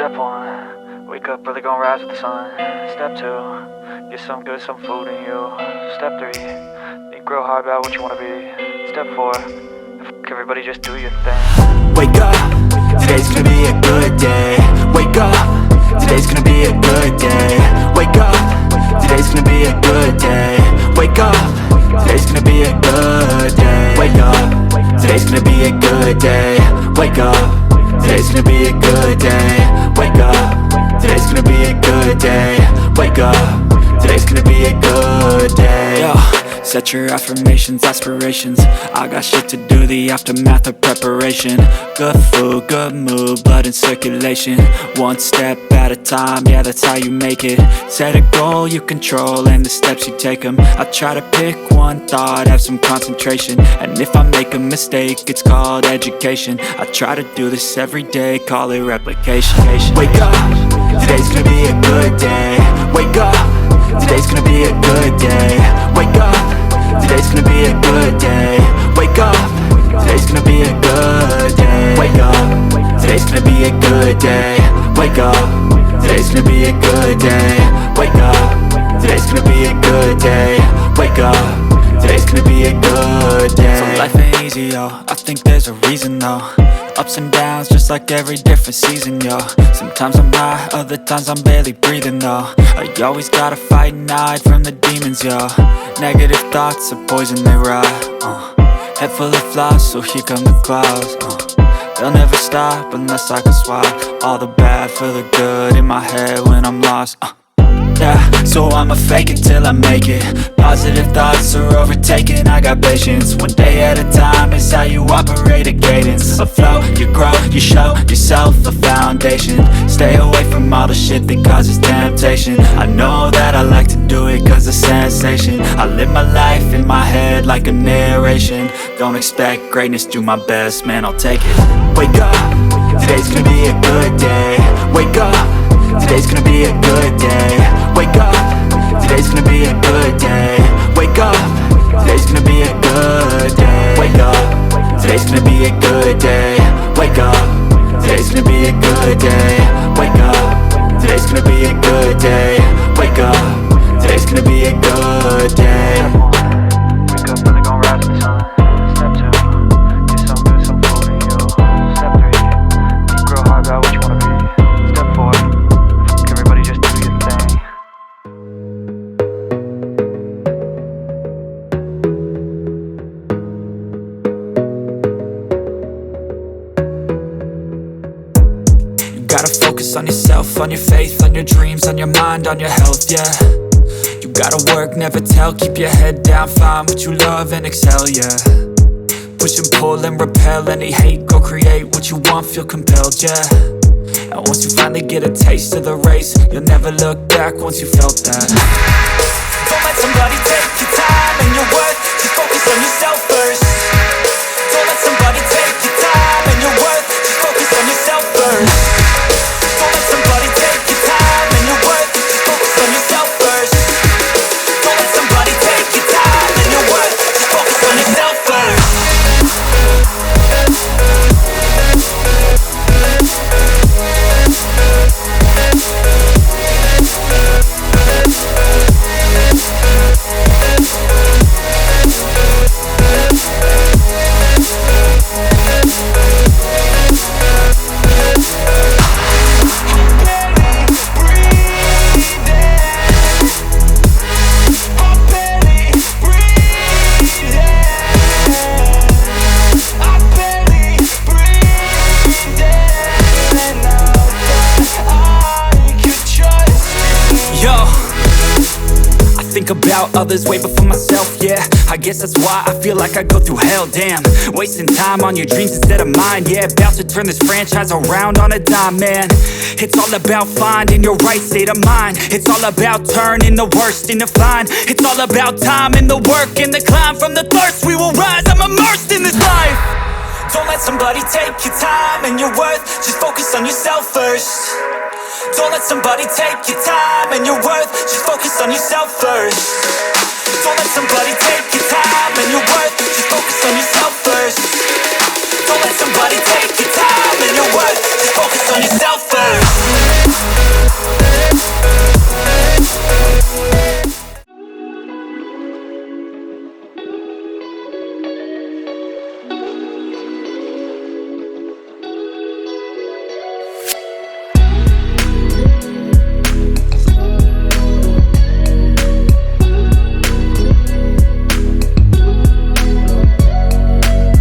Step one, wake up early, gonna rise with the sun. Step two, get some good, some food in you. Step three, think real hard about what you wanna be. Step four, fuck everybody, just do your thing. Wake up, today's gonna be a good day. Wake up, today's gonna be a good day. Wake up, today's gonna be a good day. Wake up, today's gonna be a good day. Wake up, today's gonna be a good day. Wake up, today's gonna be a good day. Wake up, today's gonna be a good day. Wake up, today's gonna be a good day. Yo, set your affirmations, aspirations. I got shit to do, the aftermath of preparation. Good food, good mood, blood in circulation. One step at a time, yeah, that's how you make it. Set a goal you control and the steps you take them. I try to pick one thought, have some concentration. And if I make a mistake, it's called education. I try to do this every day, call it replication. Wake up, today's gonna be a good day. Wake up, today's gonna be a good day. Wake up, today's gonna be a good day. Wake up, today's gonna be a good day. Wake up, today's gonna be a good day. Wake up, today's gonna be a good day. Wake up, today's gonna be a good day. Wake up, today's gonna be a good day. So life ain't easy, yo, I think there's a reason though. Ups and downs, just like every different season, yo. Sometimes I'm high, other times I'm barely breathing, though. I always gotta fight and hide from the demons, yo. Negative thoughts are poison, they rot. Head full of flies, so here come the clouds. They'll never stop unless I can swap all the bad for the good in my head when I'm lost. Yeah, so I'ma fake it till I make it. Positive thoughts are overtaken, I got patience. One day at a time is how you operate a cadence. A flow, you grow, you show yourself a foundation. Stay away from all the shit that causes temptation. I know that I like to do it cause it's sensation. I live my life in my head like a narration. Don't expect greatness, do my best, man, I'll take it. Wake up, today's gonna be a good day. Wake up, today's gonna be a good day. Wake up, today's gonna be a good day. Wake up, today's gonna be a good day. Wake up, today's gonna be a good day. Wake up, today's gonna be a good day. Wake up, today's gonna be a good day. Wake up, today's gonna be a good day. Wake up early, gonna rise with the sun. Step two, get some good, some food in you. Step three, think real hard about what you wanna be. Step four, fuck everybody, just do your thing. Gotta focus on yourself, on your faith, on your dreams, on your mind, on your health, yeah. You gotta work, never tell, keep your head down, find what you love and excel, yeah. Push and pull and repel any hate, go create what you want, feel compelled, yeah. And once you finally get a taste of the race, you'll never look back once you felt that. Don't let somebody take your time and your worth, just focus on yourself first. Don't let somebody take your time and your worth, just focus on yourself first. Don't let somebody take your time and your worth, just focus on yourself first. Don't let somebody take your time and your worth, just focus on yourself first. Think about others way before myself, yeah. I guess that's why I feel like I go through hell, damn. Wasting time on your dreams instead of mine, yeah. About to turn this franchise around on a dime, man. It's all about finding your right state of mind. It's all about turning the worst into fine. It's all about time and the work and the climb. From the thirst we will rise, I'm immersed in this life. Don't let somebody take your time and your worth, just focus on yourself first. Don't let somebody take your time and your worth, just focus on yourself first. Don't let somebody take your time and your worth, just focus on yourself first.